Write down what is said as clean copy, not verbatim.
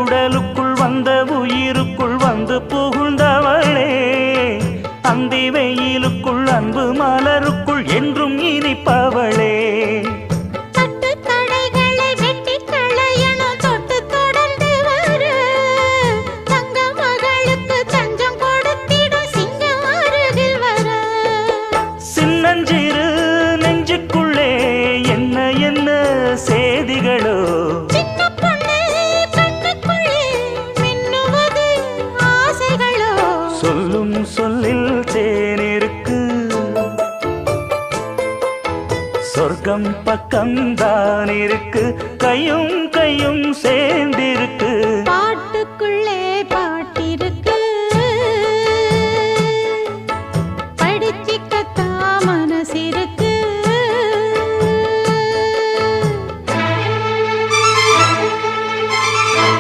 உடலுக்குள் வந்த உயிருக்குள் வந்து புகுந்தவளே அந்தி வெயிலுக்குள் அன்பு மலருக்குள் என்றும் இனிப்பவளே சின்னஞ்சிறு நெஞ்சுக்குள்ளே என்ன என்ன சேதிகளோ சொல்லும் சொல்லில் தேனிருக்கு சொர்க்கம் பக்கம்தான் இருக்கு கையும் கையும் சேர்ந்திருக்கு